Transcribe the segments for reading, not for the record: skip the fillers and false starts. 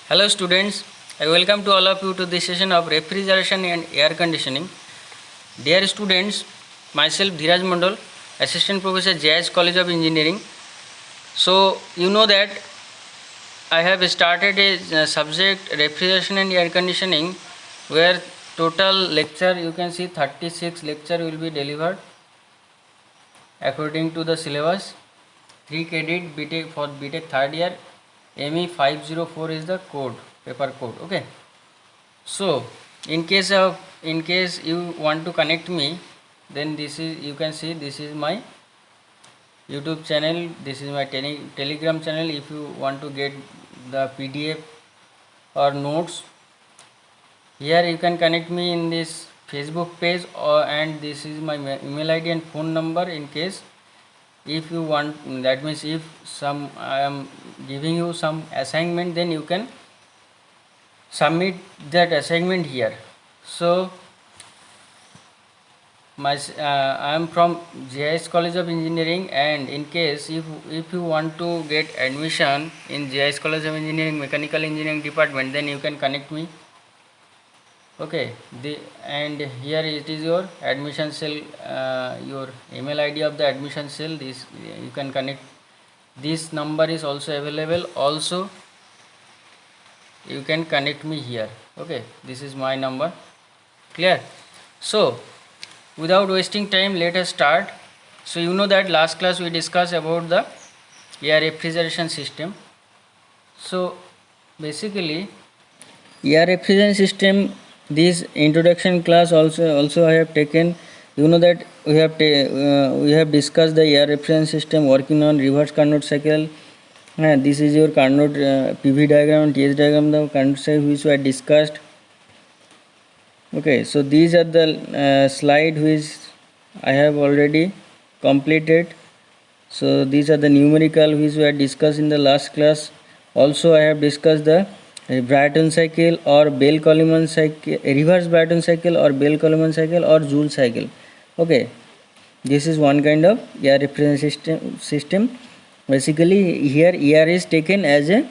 Hello students, I welcome to all of you to this session of refrigeration and air conditioning. Dear students, myself Dhiraj Mandal, Assistant Professor JS College of Engineering. So you know that I have started a subject refrigeration and air conditioning where total lecture you can see 36 lecture will be delivered according to the syllabus. 3 credit BTech for BTech third year. ME 504 is the code, paper code. Okay. So in case you want to connect me, then this is, you can see, this is my YouTube channel, this is my Telegram channel. If you want to get the PDF or notes, here you can connect me in this Facebook page, and this is my email ID and phone number. In case if you want, that means if I am giving you some assignment, then you can submit that assignment here. So I am from JIS College of Engineering, and in case if you want to get admission in JIS College of Engineering Mechanical Engineering Department, then you can connect me. Okay, and here it is your admission cell, your email ID of the admission cell. This you can connect. This number is also available. Also you can connect me here. Okay, this is my number. Clear? So without wasting time, let us start. So you know that last class we discussed about the air refrigeration system. So basically air refrigeration system, this introduction class also I have taken. You know that we have discussed the air refrigeration system working on reverse Carnot cycle. This is your Carnot PV diagram and TS diagram, the Carnot cycle which were discussed. Okay, so these are the slide which I have already completed. So these are the numerical which were discussed in the last class. Also I have discussed the Brayton cycle or Bell-Coleman cycle, reverse Brayton cycle or Bell-Coleman cycle or Joule cycle. Okay, this is one kind of air refrigeration system. Basically here air is taken as a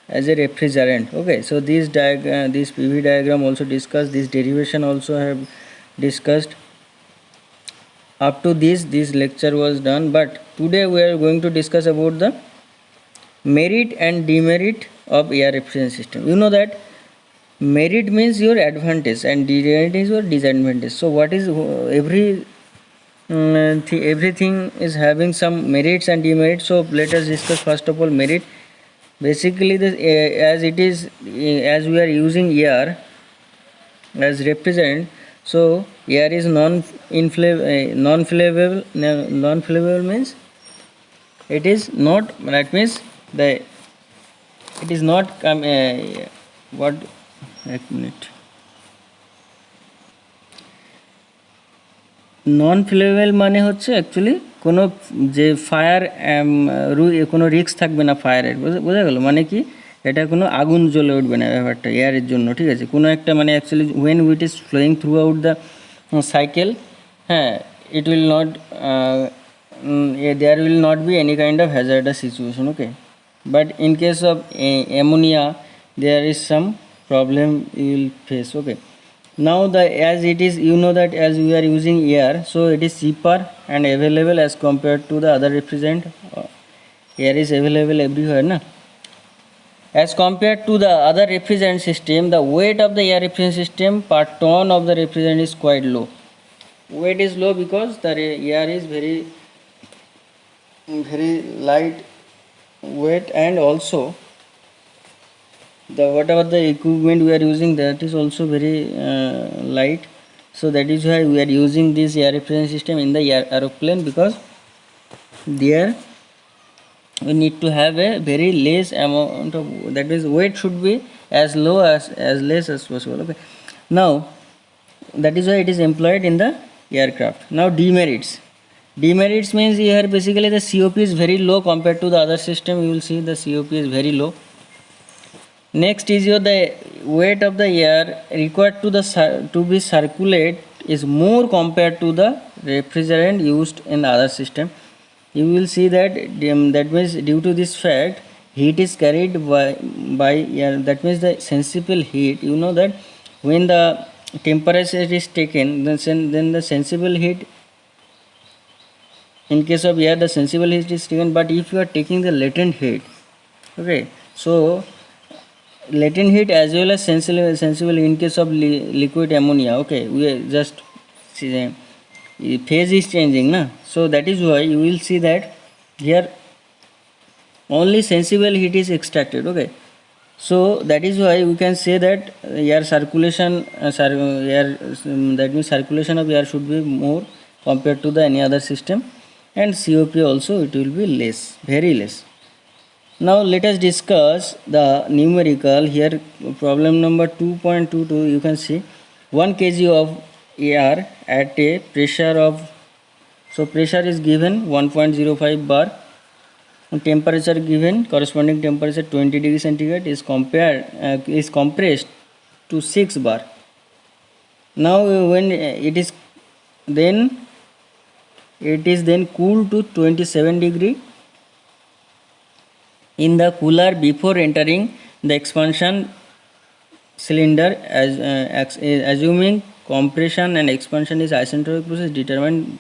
refrigerant. Okay, so this PV diagram also discussed, this derivation also have discussed. Up to this lecture was done, but today we are going to discuss about the merit and demerit of air refrigeration system. You know that merit means your advantage and demerit is your disadvantage. So what is everything is having some merits and demerits. So let us discuss first of all merit. Basically as we are using air as refrigerant, so air is non-flammable. Non-flammable means it is not, that means it is not what, एक minute, নন flammable মানে হচ্ছে actually কোনো যে fire কোনো risk থাকবে না ফায়ারের, বোঝা গেল? মানে কি এটা কোনো আগুন জ্বলে উঠবে না ব্যাপারটা এয়ারের জন্য, ঠিক আছে? কোনো একটা মানে actually when it is flowing throughout the cycle, it will not there will not be any kind of hazardous situation. Okay, but in case of ammonia there is some problem you will face. Okay, now as it is, you know that as we are using air, so it is cheaper and available as compared to the other refrigerant. Air is available everywhere, na? As compared to the other refrigerant system, the weight of the air refrigerant system per ton of the refrigerant is quite low. Weight is low because the air is very light weight, and also whatever the equipment we are using, that is also very light. So that is why we are using this air refrigeration system in the aeroplane, because there we need to have a very less amount of, that means weight should be as low as less as possible. Okay, now that is why it is employed in the aircraft. Now demerits means here basically the COP is very low compared to the other system. You will see the COP is very low. Next is the weight of the air required to be circulate is more compared to the refrigerant used in the other system. You will see that means due to this fact, heat is carried by air, that means the sensible heat, you know that when the temperature is taken, then the sensible heat, in case of air the sensible heat is taken, but if you are taking the latent heat, okay, so latent heat as well as sensible in case of liquid ammonia, okay, we just see phase is changing na, so that is why you will see that here only sensible heat is extracted, okay. So that is why we can say that air circulation that means circulation of air should be more compared to the any other system, and COP also it will be less, very less. Now let us discuss the numerical. Here problem number 2.22, you can see 1 kg of air at a pressure of, so pressure is given 1.05 bar, temperature given, corresponding temperature 20 degree centigrade is compressed to 6 bar. Now when it is then cooled to 27 degree in the cooler before entering the expansion cylinder, assuming compression and expansion is isentropic process, determine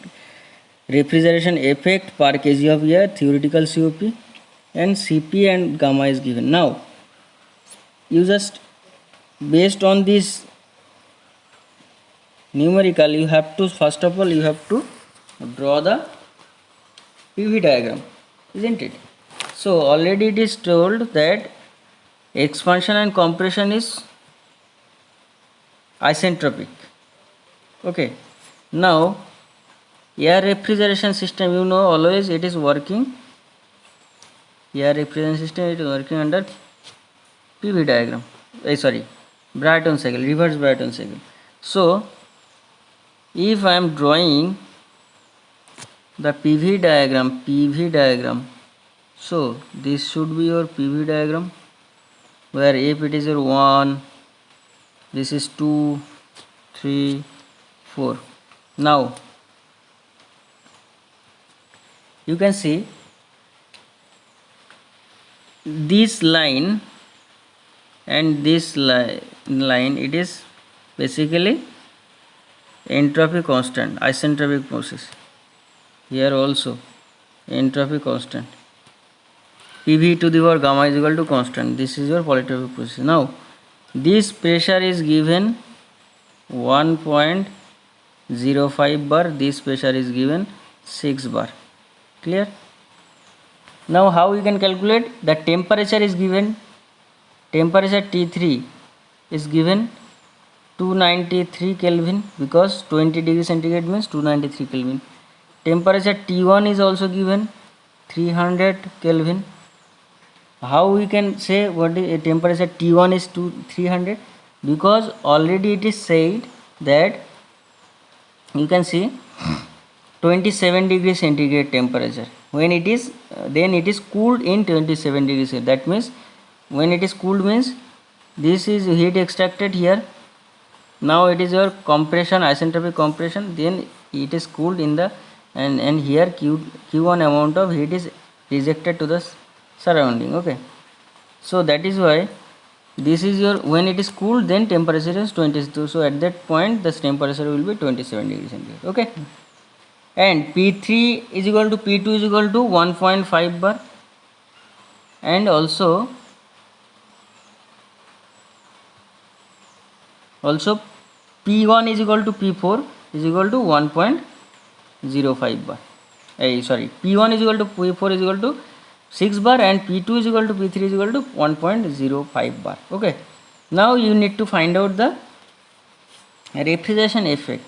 refrigeration effect per kg of air, theoretical COP, and Cp and gamma is given. Now you just based on this numerical, you have to first of all you have to draw the PV diagram, isn't it? So already it is told that expansion and compression is isentropic, okay. Now air refrigeration system, you know always it is working, air refrigeration system it is working under PV diagram, Brayton cycle, reverse Brayton cycle. So if I am drawing the PV diagram, so this should be your PV diagram, where if it is your 1, this is 2, 3, 4. Now you can see this line and this line, it is basically entropy constant, isentropic process. Here also entropy constant, PV to the power gamma is equal to constant. This is your polytropic process. Now this pressure is given 1.05 bar, this pressure is given 6 bar. Clear? Now how you can calculate? The temperature is given, temperature T3 is given 293 Kelvin, because 20 degree centigrade means 293 Kelvin. Temperature T1 is also given 300 Kelvin. How we can say what is temperature T1 is 300? Because already it is said that you can see 27 degree centigrade temperature. When it is then it is cooled in 27 degrees. That means when it is cooled means this is heat extracted here. Now it is your compression, isentropic compression, then it is cooled in the and here Q1 amount of heat is rejected to the surrounding, okay. So that is why this is your, when it is cooled then temperature is 22, so at that point the temperature will be 27 degrees centigrade, okay. And P3 is equal to P2 is equal to 1.5 bar, and also P1 is equal to P4 is equal to 1.05 bar. P1 is equal to P4 is equal to 6 bar, and P2 is equal to P3 is equal to 1.05 bar, okay. Now you need to find out the refrigeration effect.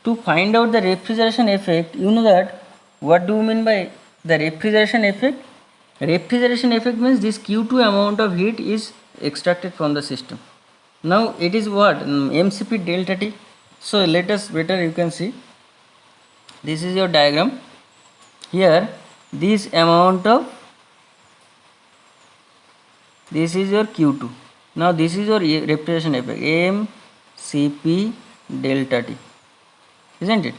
To find out the refrigeration effect, you know that what do you mean by the refrigeration effect? Refrigeration effect means this Q2 amount of heat is extracted from the system. Now it is what? MCP delta T. So let us better, you can see this is your diagram. Here this amount of, this is your Q2. Now this is your refrigeration effect, MCP delta T, isn't it?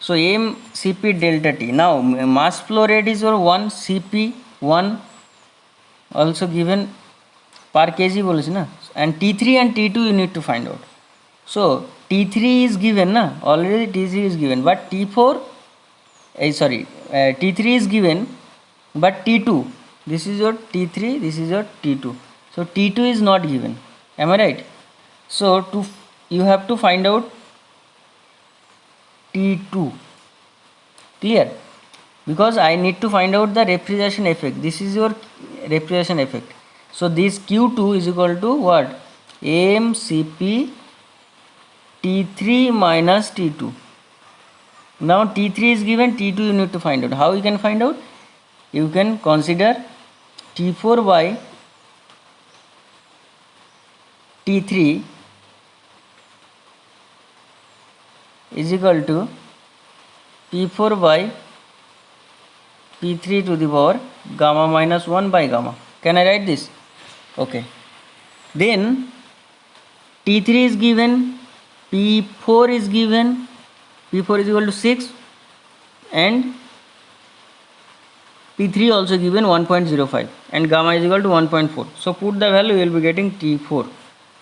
So MCP delta T. Now mass flow rate is your 1 Cp 1 also given per kg बोले ना, and T3 and T2 you need to find out. So T3 is given na, already T3 is given, but T4 T3 is given, but T2, this is your T3, this is your T2, so T2 is not given, am I right? So you have to find out T2, clear? Because I need to find out the refrigeration effect. This is your refrigeration effect. So this Q2 is equal to what? AMCP T3 minus T2. Now T3 is given, T2 you need to find out. How you can find out? You can consider T4 by T3 is equal to P4 by P3 to the power gamma minus 1 by gamma. Can I write this? Okay. Then T3 is given, P4 is given, P4 is equal to 6, and P3 also given 1.05, and gamma is equal to 1.4. So put the value, you will be getting T4.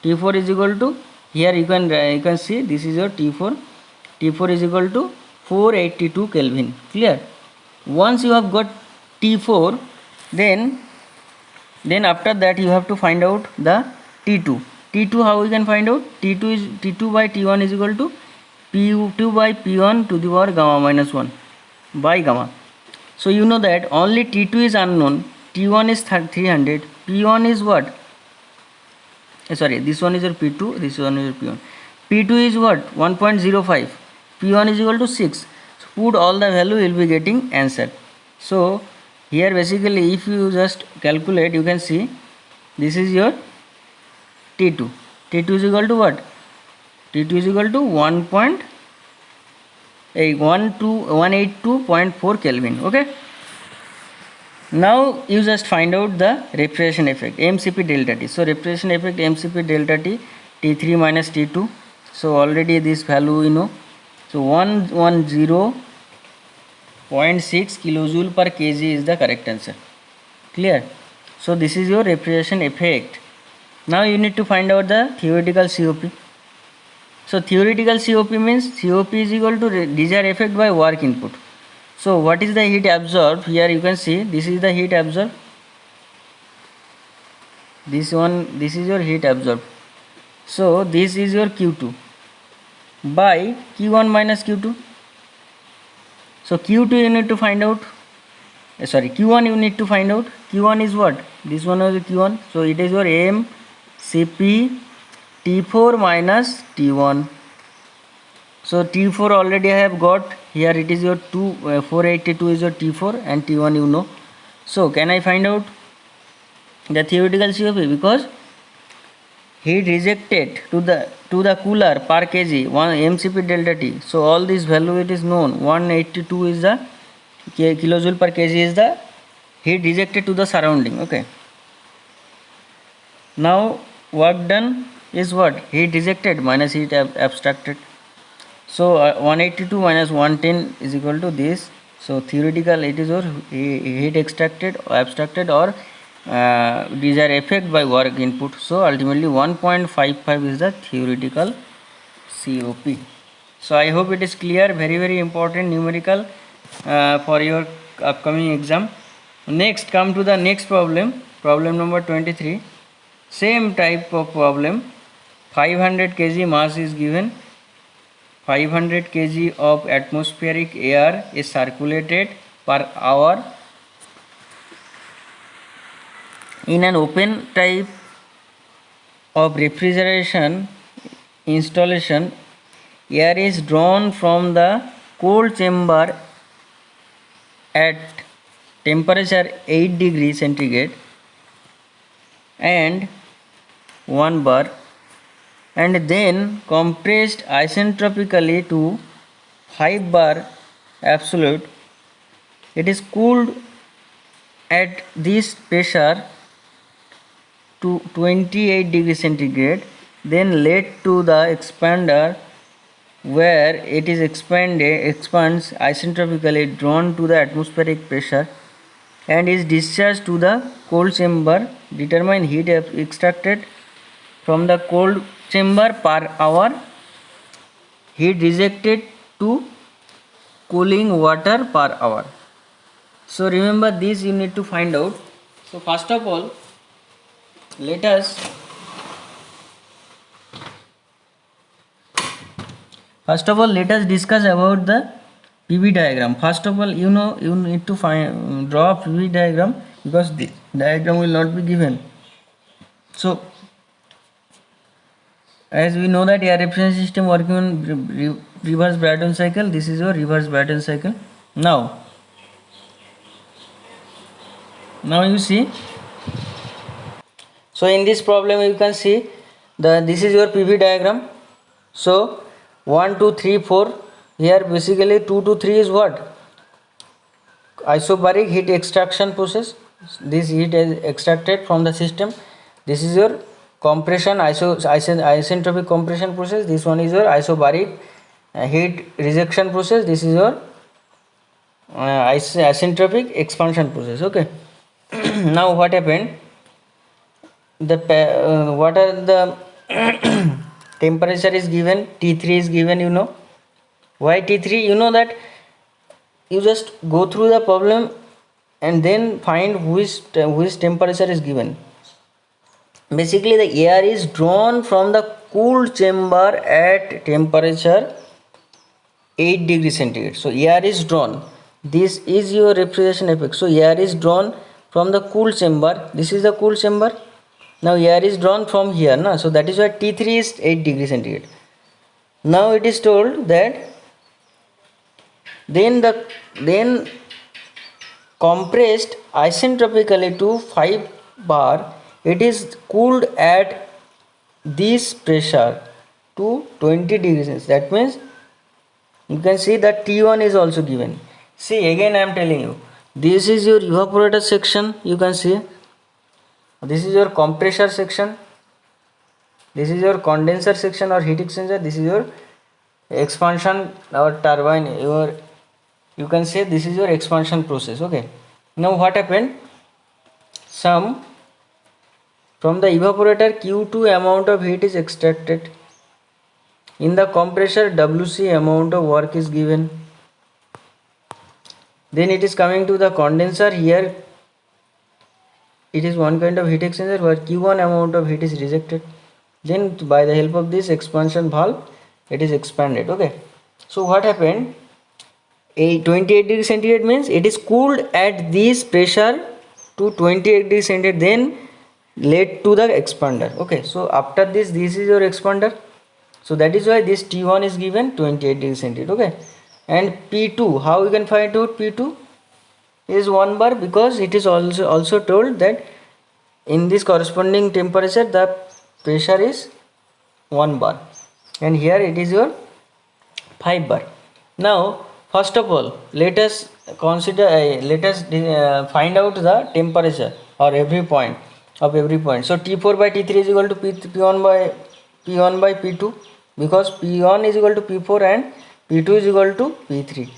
T4 is equal to, here you can see this is your T4. T4 is equal to 482 Kelvin. Clear? Once you have got T4, then after that you have to find out the T2. T2, how we can find out? T2 by T1 is equal to P2 by P1 to the power gamma minus 1 by gamma. So you know that only T2 is unknown, T1 is 300, P1 is what? Sorry, this one is your P2, this one is your P1. P2 is what? 1.05, P1 is equal to 6. So put all the value, you will be getting answer. So here basically if you just calculate, you can see this is your T2. T2 is equal to what? T2 is equal to 182.4 Kelvin. Okay. Now you just find out the refrigeration effect, MCP delta T. So refrigeration effect MCP delta T, T3 minus T2. So already this value you know. So 110.6 kilojoule per kg is the correct answer. Clear? So this is your refrigeration effect. Now you need to find out the theoretical COP. So theoretical COP means COP is equal to desired effect by work input. So what is the heat absorbed? Here you can see this is the heat absorbed. This is your heat absorbed. So this is your Q2 by Q1 minus Q2. So Q2 you need to find out. Q1 you need to find out. Q1 is what? This one is Q1. So it is your AMCP T4 minus T1. So T4 already I have got. Here it is your 482 is your T4 and T1 you know. So can I find out the theoretical COP? Because heat rejected to the cooler per kg 1 MCP delta T. So all this value it is known. 182 is the kilojoule per kg is the heat rejected to the surrounding. Okay. Now work done is what? Heat rejected minus heat abstracted. So 182 minus 110 is equal to this. So theoretical it is your heat extracted or abstracted or desired effect by work input. So ultimately 1.55 is the theoretical COP. So I hope it is clear. Very important numerical for your upcoming exam. Next, come to the next problem. Problem number 23. Same type of problem. 500 kg mass is given. 500 kg of atmospheric air is circulated per hour in an open type of refrigeration installation. Air is drawn from the cold chamber at temperature 8 degrees centigrade and 1 bar, and then compressed isentropically to 5 bar absolute. It is cooled at this pressure to 28 degrees centigrade, then led to the expander where it is expands isentrophically drawn to the atmospheric pressure and is discharged to the cold chamber. Determine heat extracted from the cold chamber per hour, heat rejected to cooling water per hour. So remember this you need to find out. So first of all let us discuss about the PV diagram. First of all, you need to draw a PV diagram, because the diagram will not be given. So as we know that air efficiency system working on reverse Brayton cycle, this is your reverse Brayton cycle. Now you see, so in this problem you can see this is your PV diagram. So 1 2 3 4, here basically 2 to 3 is what? Isobaric heat extraction process. This heat is extracted from the system. This is your compression, isentropic compression process. This one is your isobaric heat rejection process. This is your isentropic expansion process. Okay. Now what happened? What are the temperature is given? T3 is given. You know why T3? You know that you just go through the problem and then find which temperature is given. Basically the air is drawn from the cooled chamber at temperature 8 degrees centigrade. So air is drawn. This is your refrigeration effect. So air is drawn from the cooled chamber. This is the cooled chamber. Now air is drawn from here, na? So that is why T3 is 8 degrees centigrade. Now it is told that then compressed isentropically to 5 bar, it is cooled at this pressure to 20 degrees Celsius. That means you can see that T1 is also given. See, again I am telling you, this is your evaporator section. You can see this is your compressor section, this is your condenser section or heat exchanger, this is your expansion or turbine, you can say this is your expansion process. Okay. Now what happened? Some from the evaporator Q2 amount of heat is extracted. In the compressor WC amount of work is given. Then it is coming to the condenser. Here it is one kind of heat exchanger where Q1 amount of heat is rejected. Then by the help of this expansion valve it is expanded. Okay. So what happened? 28 degrees centigrade means it is cooled at this pressure to 28 degrees centigrade, then led to the expander. Okay, so after this is your expander. So that is why this T1 is given 28 degrees centigrade. Okay, and P2, how you can find out P2 is 1 bar, because it is also told that in this corresponding temperature the pressure is 1 bar, and here it is your 5 bar. Now first of all, let us consider, find out the temperature or every point of every point. So T4 by T3 is equal to P1 by P2, because P1 is equal to P4 and P2 is equal to P3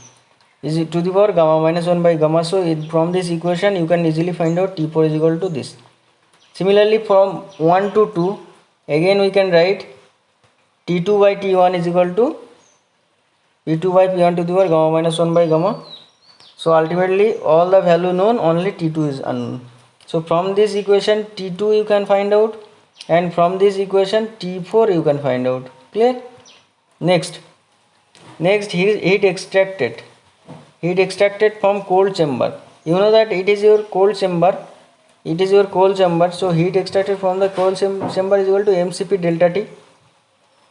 is to the power gamma minus 1 by gamma. So from this equation you can easily find out T4 is equal to this. Similarly from 1 to 2, again we can write T2 by T1 is equal to P2 by P1 to the power gamma minus 1 by gamma. So ultimately all the value known, only T2 is unknown. So from this equation T2 you can find out, and from this equation T4 you can find out. Clear? Next heat extracted from cold chamber. You know that it is your cold chamber. So heat extracted from the cold chamber is equal to MCP delta T.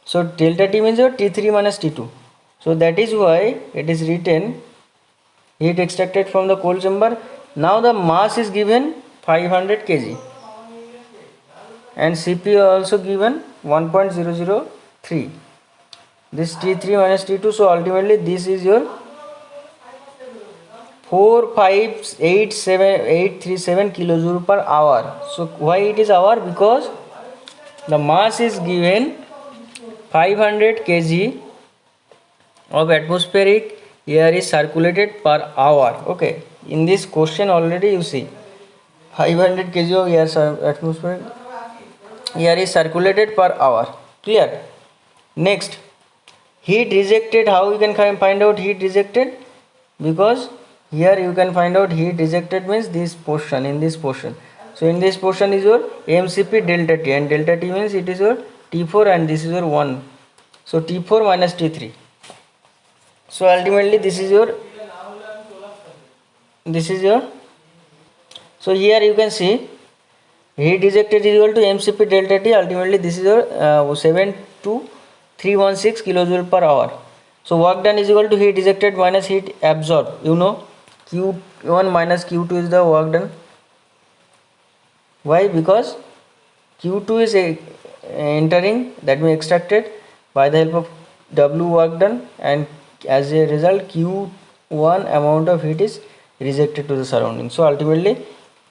So delta T means your T3 minus T2. So that is why it is written heat extracted from the cold chamber. Now the mass is given 500 kg and Cp also given 1.003. This T3 minus T2. So ultimately this is your 45837 kilojoule per hour. So why it is hour? Because the mass is given 500 kg of atmospheric air is circulated per hour. Okay, In this question already you see 500 kg of air atmosphere air is circulated per hour. Clear? Next, heat rejected. How you can find out heat rejected? Because here you can find out heat rejected means this portion, in this portion. So in this portion is your mCp delta T, and delta T means it is your T4 and this is your 1. So T4 minus T3. So ultimately this is your so here you can see heat rejected is equal to mCp delta T. Ultimately this is your 72316 kilojoule per hour. So work done is equal to heat rejected minus heat absorbed. You know Q1 minus Q2 is the work done. Why? Because Q2 is entering, that means extracted by the help of W work done, and as a result Q1 amount of heat is rejected to the surrounding. So ultimately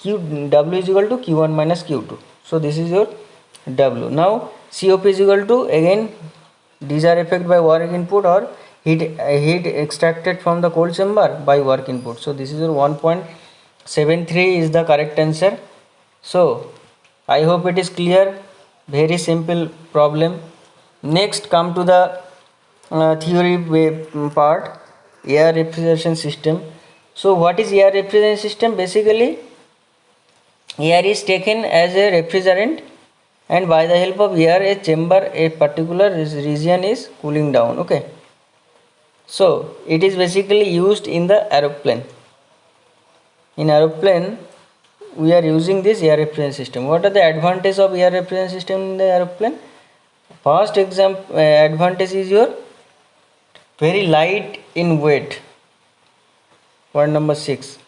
W is equal to Q1 minus Q2. So this is your W. Now COP is equal to, again these are affected by work input or heat extracted from the cold chamber by work input. So this is your 1.73 is the correct answer. So I hope it is clear. Very simple problem. Next come to the theory part, air refrigeration system. So what is air refrigeration system? Basically air is taken as a refrigerant, and by the help of air a chamber, a particular region is cooling down. Okay, so it is basically used in the aeroplane. In aeroplane we are using this air refrigeration system. What are the advantages of air refrigeration system in the aeroplane? First advantage is your very light in weight. Point number 6.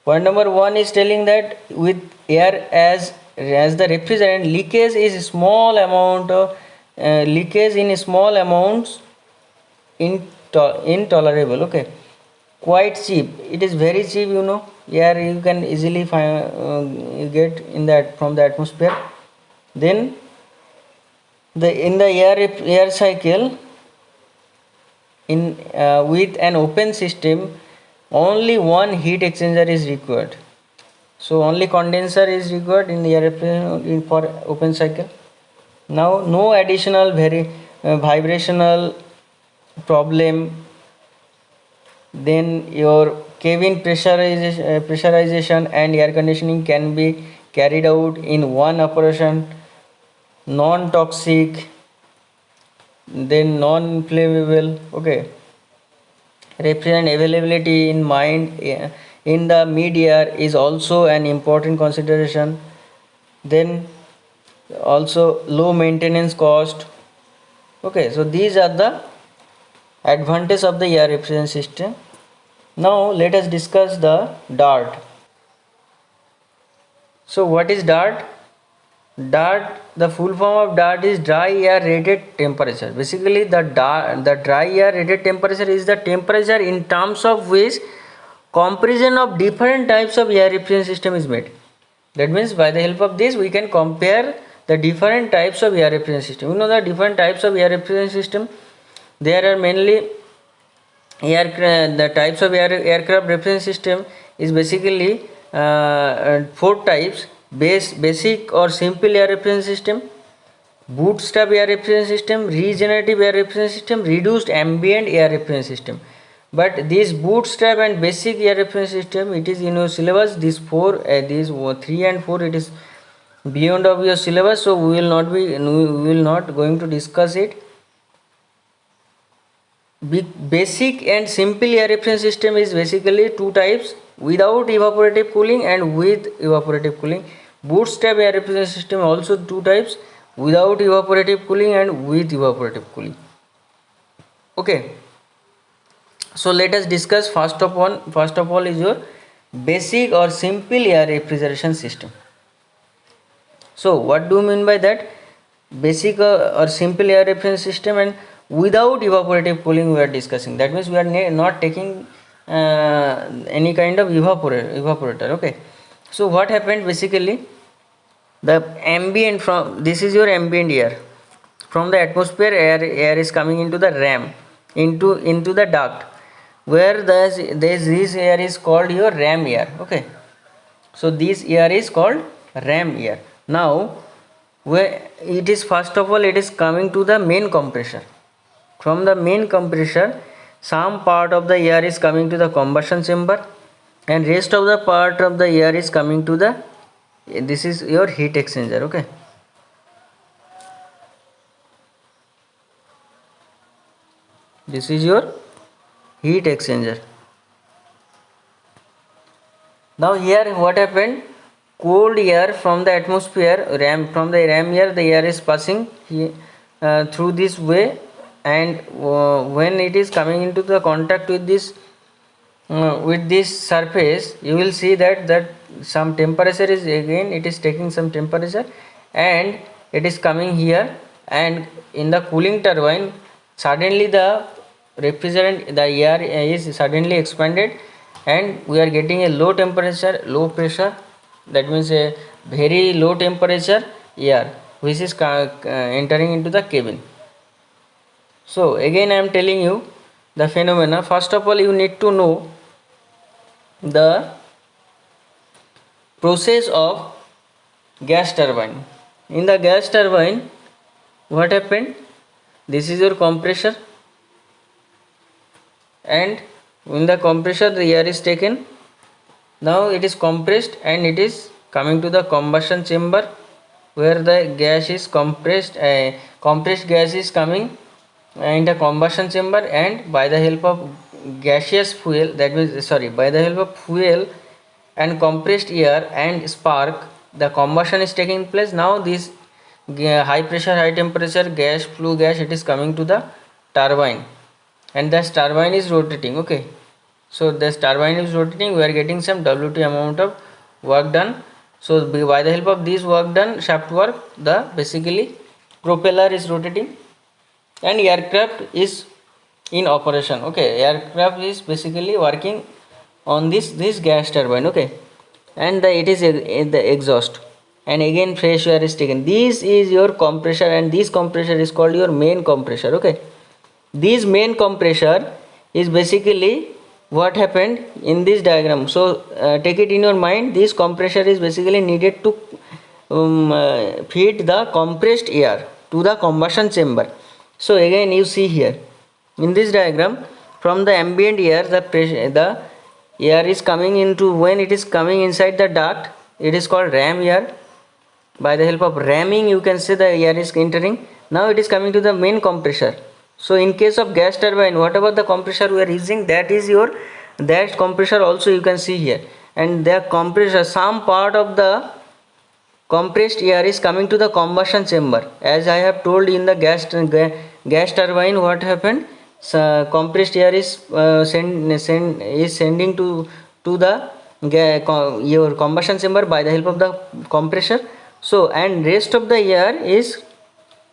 Point number 1 is telling that with air as the refrigerant, leakage is small amount of leakage in small amounts intolerable. Okay, quite cheap. It is very cheap. You know, air you can easily get in that from the atmosphere. Then in the air cycle, in with an open system, only one heat exchanger is required. So only condenser is required in the air for open cycle. Now no additional vibrational problem. Then your cabin pressurization and air conditioning can be carried out in one operation. Non-toxic, then non-flammable. Okay, refrigerant availability in the mid air is also an important consideration. Then also low maintenance cost. Okay, so these are the advantages of the air refrigeration system. Now let us discuss the DART. So what is DART? DART, the full form of DART is dry air rated temperature. Basically the dry air rated temperature is the temperature in terms of which comparison of different types of air refrigeration system is made. That means by the help of this we can compare the different types of air refrigeration system. You know the different types of air refrigeration system. There are mainly the types of aircraft refrigeration system is basically 4 types: basic or simple air refrigeration system, bootstrap air refrigeration system, regenerative air refrigeration system, reduced ambient air refrigeration system. But this bootstrap and basic air refrigeration system, it is in your syllabus. These 3 and 4, it is beyond of your syllabus, so we will not going to discuss it. Basic and simple air refrigeration system is basically 2 types: without evaporative cooling and with evaporative cooling. Bootstrap air refrigeration system also 2 types: without evaporative cooling and with evaporative cooling. Okay, so let us discuss first of all is your basic or simple air refrigeration system. So what do you mean by that? Basic or simple air refrigeration system and without evaporative cooling we are discussing. That means we are not taking any kind of evaporator. Okay, so what happened? Basically the ambient, from this is your ambient air from the atmosphere, air is coming into the ram, into the duct. where this air is called your ram air. Okay, so this air is called ram air. Now where it is, first of all it is coming to the main compressor. From the main compressor, some part of the air is coming to the combustion chamber, and rest of the part of the air is coming to the, this is your heat exchanger. Okay, this is your heat exchanger. Now here what happened, cold air from the atmosphere, from the ram air, the air is passing here, through this way, and when it is coming into the contact with this surface, you will see that some temperature is, again it is taking some temperature, and it is coming here, and in the cooling turbine suddenly the refrigerant, the air is suddenly expanded, and we are getting a low temperature, low pressure, that means a very low temperature air which is entering into the cabin. So again I am telling you the phenomena. First of all, you need to know the process of gas turbine. In the gas turbine, what happened, this is your compressor, and in the compressor the air is taken. Now it is compressed and it is coming to the combustion chamber, where the gas is compressed, compressed gas is coming in the combustion chamber, and by the help of gaseous fuel, that means by the help of fuel and compressed air and spark, the combustion is taking place. Now this high pressure, high temperature gas, flue gas, it is coming to the turbine, and this turbine is rotating. Okay, so this turbine is rotating, we are getting some WT amount of work done. So by the help of this work done, shaft work, the basically propeller is rotating and aircraft is in operation. Okay, aircraft is basically working on this gas turbine. Okay, and it is the exhaust, and again fresh air is taken. This is your compressor, and this compressor is called your main compressor. Okay, this main compressor is basically what happened in this diagram. So take it in your mind, this compressor is basically needed to feed the compressed air to the combustion chamber. So again you see here in this diagram, from the ambient air, the air is coming into, when it is coming inside the duct, it is called ram air. By the help of ramming, you can say the air is entering. Now it is coming to the main compressor. So in case of gas turbine, whatever the compressor we are using, that is your, that compressor also you can see here, and the compressor, some part of the compressed air is coming to the combustion chamber. As I have told, in the gas turbine, what happened, so compressed air is sending to the your combustion chamber by the help of the compressor. So and rest of the air is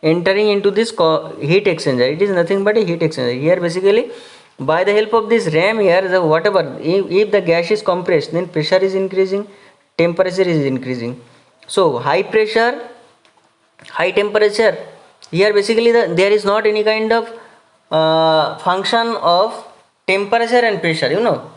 entering into this heat exchanger. It is nothing but a heat exchanger. Here basically by the help of this ram air, the whatever, if the gas is compressed, then pressure is increasing, temperature is increasing. So high pressure, high temperature, here basically there is not any kind of function of temperature and pressure, you know.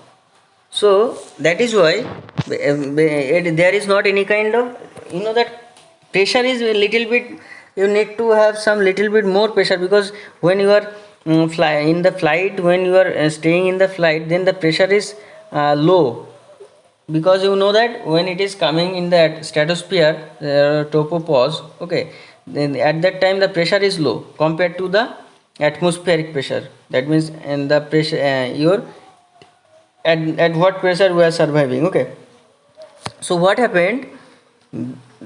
So that is why there is not any kind of, you know, that pressure is a little bit, you need to have some little bit more pressure, because when you are in the flight, when you are staying in the flight, then the pressure is low, because you know that when it is coming in the stratosphere, tropopause, okay, then at that time the pressure is low compared to the atmospheric pressure. That means, and the pressure your at what pressure we are surviving. Okay, so what happened,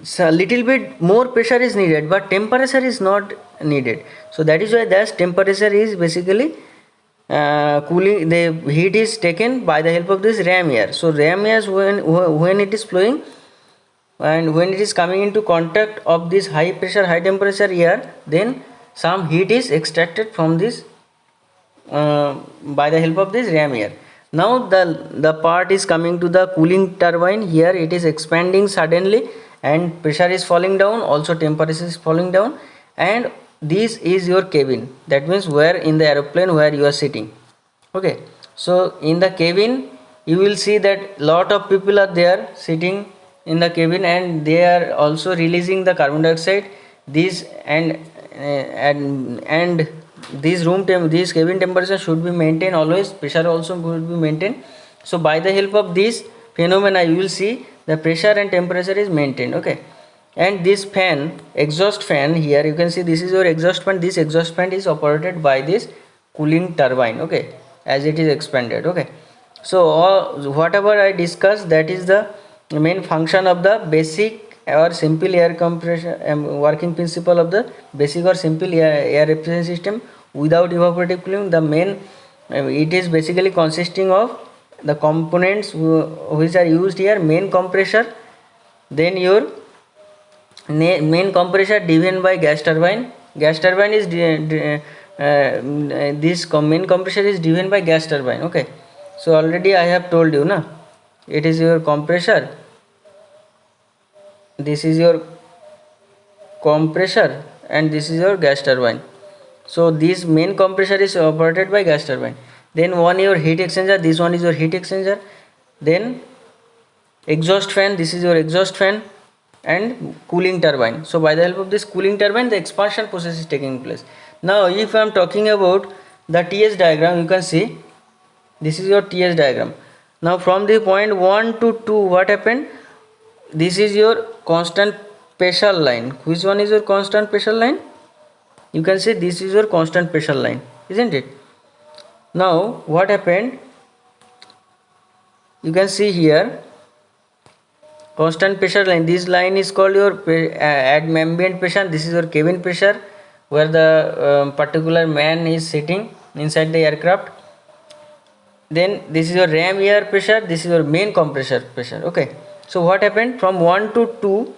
so little bit more pressure is needed, but temperature is not needed. So that is why that temperature is basically cooling, the heat is taken by the help of this ram air. So ram air, when it is flowing and when it is coming into contact of this high pressure, high temperature air, then some heat is extracted from this by the help of this ram air. Now the part is coming to the cooling turbine. Here it is expanding suddenly, and pressure is falling down, also temperature is falling down, and this is your cabin. That means where in the aeroplane where you are sitting. Okay, So in the cabin you will see that lot of people are there sitting in the cabin, and they are also releasing the carbon dioxide. These and this cabin temperature should be maintained always, pressure also should be maintained. So by the help of this phenomena you will see the pressure and temperature is maintained. Okay, and this fan, exhaust fan, here you can see this is your exhaust fan. This exhaust fan is operated by this cooling turbine. Okay, as it is expanded. Okay, so whatever I discussed, that is the main function of the basic or simple air compression, working principle of the basic or simple air refrigeration system without evaporative cooling. The main it is basically consisting of the components which are used here: main compressor, then your main compressor driven by gas turbine. Gas turbine is this main compressor is driven by gas turbine. Okay, so already I have told you na, it is your compressor, this is your compressor, and this is your gas turbine. So this main compressor is operated by gas turbine. Then one your heat exchanger, this one is your heat exchanger. Then exhaust fan, this is your exhaust fan, and cooling turbine. So by the help of this cooling turbine the expansion process is taking place. Now if I am talking about the TS diagram, you can see this is your TS diagram. Now from the point 1 to 2 what happened, this is your constant pressure line. Which one is your constant pressure line? You can say this is your constant pressure line, isn't it? Now what happened, you can see here constant pressure line. This line is called your ambient pressure. This is your cabin pressure, where the particular man is sitting inside the aircraft. Then this is your ram air pressure, this is your main compressor pressure. Okay, so what happened from 1 to 2,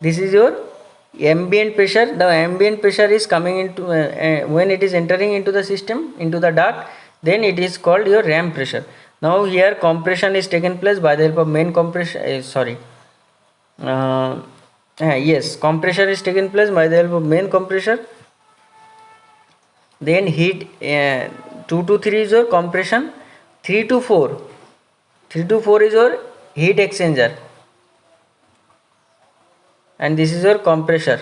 this is your ambient pressure. The ambient pressure is coming into when it is entering into the system, into the duct, then it is called your ram pressure. Now here compression is taken place by the help of main compression, yes, compression is taken place by the help of main compressor. Then heat 2 to 3 is your compression, 3 to 4 is your heat exchanger, and this is your compressor,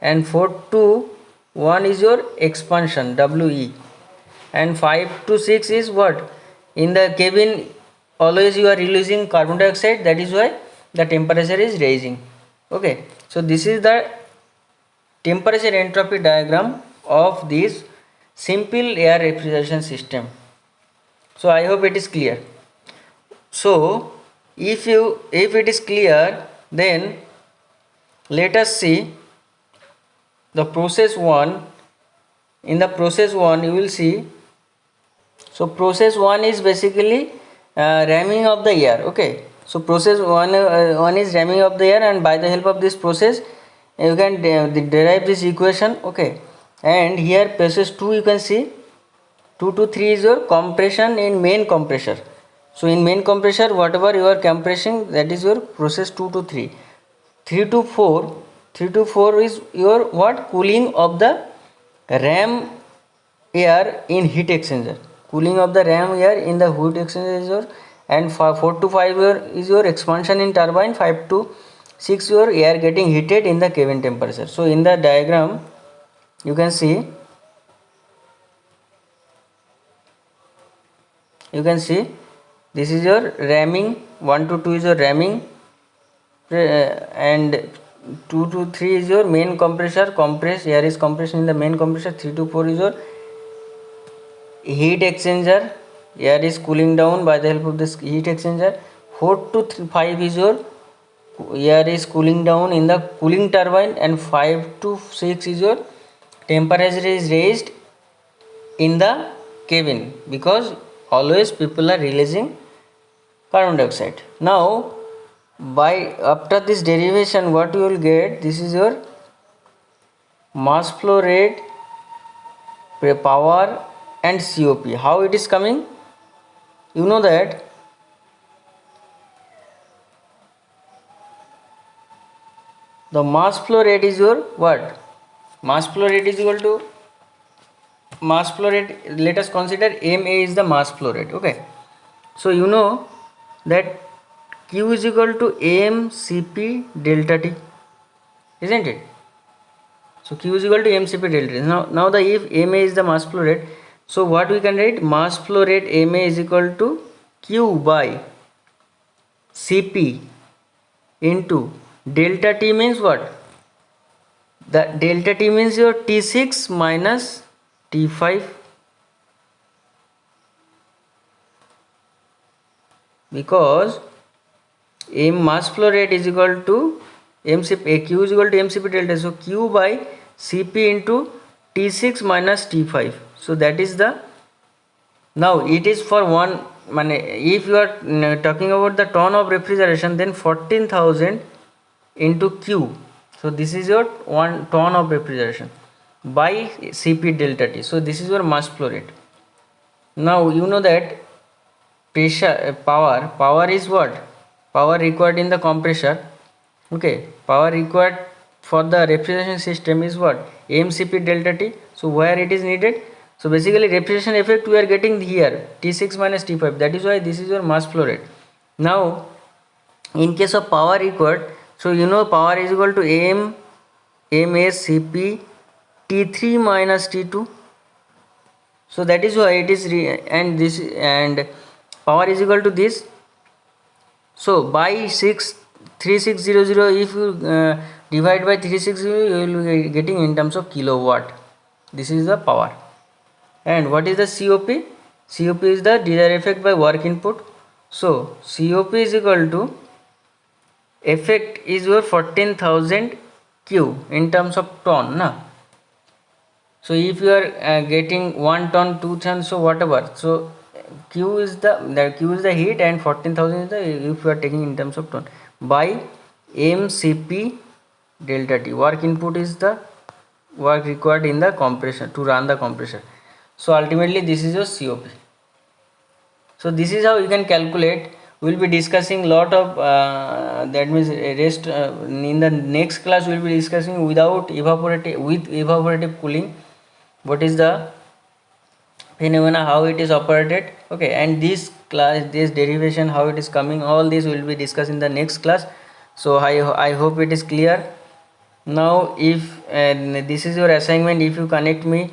and 4 to 1 is your expansion, WE, and 5 to 6 is what, in the cabin always you are releasing carbon dioxide, that is why the temperature is rising. Okay, so this is the temperature entropy diagram of this simple air refrigeration system. So I hope it is clear. So if it is clear, then let us see the process 1. In the process 1 you will see, so process 1 is basically ramming of the air. Okay, so process 1 is ramming of the air, and by the help of this process you can derive this equation. Okay, and here process 2 you can see 2 to 3 is your compression in main compressor. So in main compressor whatever you are compressing, that is your process 2 to 3. 3 to 4 is your what, cooling of the ram air in heat exchanger. Cooling of the ram air in the heat exchanger is your, and 4 to 5 is your expansion in turbine. 5 to 6 your air getting heated in the cabin temperature. So in the diagram you can see this is your ramming, 1 to 2 is your ramming, and 2 to 3 is your main compressor, compress air is compressed in the main compressor. 3 to 4 is your heat exchanger, air is cooling down by the help of this heat exchanger. 4 to 5 is your air is cooling down in the cooling turbine, and 5 to 6 is your temperature is raised in the cabin, because always people are releasing carbon dioxide. Now by after this derivation what you will get, this is your mass flow rate, power, and COP. How it is coming, you know that the mass flow rate is your what, mass flow rate is equal to mass flow rate, let us consider MA is the mass flow rate. Okay, so you know that Q is equal to mCp delta T, isn't it? So Q is equal to mCp delta T. Now the if MA is the mass flow rate, so what we can write, mass flow rate MA is equal to Q by Cp into delta T means what? The delta T means your T6 minus T5, because M mass flow rate is equal to mCp, Q is equal to mCp delta. So Q by Cp into T6 minus T5. So that is the, now it is for one, if you are talking about the ton of refrigeration, then 14,000 into Q. So this is your 1 ton of refrigeration by Cp delta T. So this is your mass flow rate. Now you know that pressure, power is what? Power required in the compressor. Okay, power required for the refrigeration system is what? mCp delta T. So where it is needed? So basically refrigeration effect we are getting here, T6 minus T5. That is why this is your mass flow rate. Now in case of power required, so you know power is equal to mSCP T3 minus T2. So that is why it is and this, and power is equal to this. So by 3600, if you divide by 360, you will be getting in terms of kilowatt. This is the power. And what is the COP? COP is the desired effect by work input. So COP is equal to effect is your 14,000 Q in terms of ton, na. So if you are getting 1 ton, 2 ton, so whatever, so Q is the heat, and 14,000 is the, if you are taking in terms of ton, by mCp delta T. Work input is the work required in the compressor to run the compressor. So ultimately this is your COP. So this is how you can calculate. We will be discussing lot of that means rest in the next class. We will be discussing with evaporative cooling, what is the phenomena, how it is operated. Okay, and this class, this derivation, how it is coming, all this will be discussed in the next class. So I hope it is clear. Now if this is your assignment, if you connect me,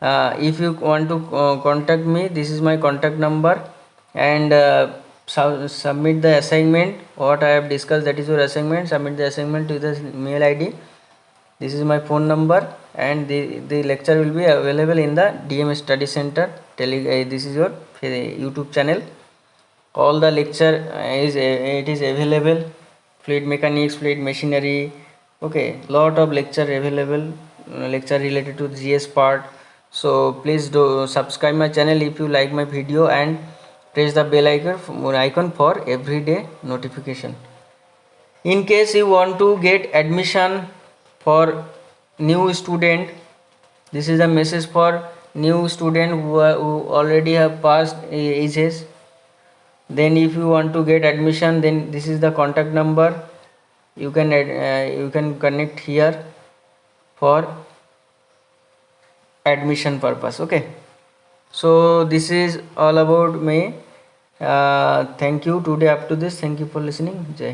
if you want to contact me, this is my contact number, and submit the assignment what I have discussed, that is your assignment. Submit the assignment to the mail ID. This is my phone number, and the lecture will be available in the DM Study Center. This is your YouTube channel. All the lecture it is available. Fluid mechanics, fluid machinery. Okay, lot of lecture available. Lecture related to GS part. So please do subscribe my channel if you like my video, and press the bell icon for everyday notification. In case you want to get admission for new student, this is a message for new student who already have passed HS. Then if you want to get admission, then this is the contact number. You can connect here for admission purpose. Okay, so this is all about me. Thank you today up to this. Thank you for listening. Jai.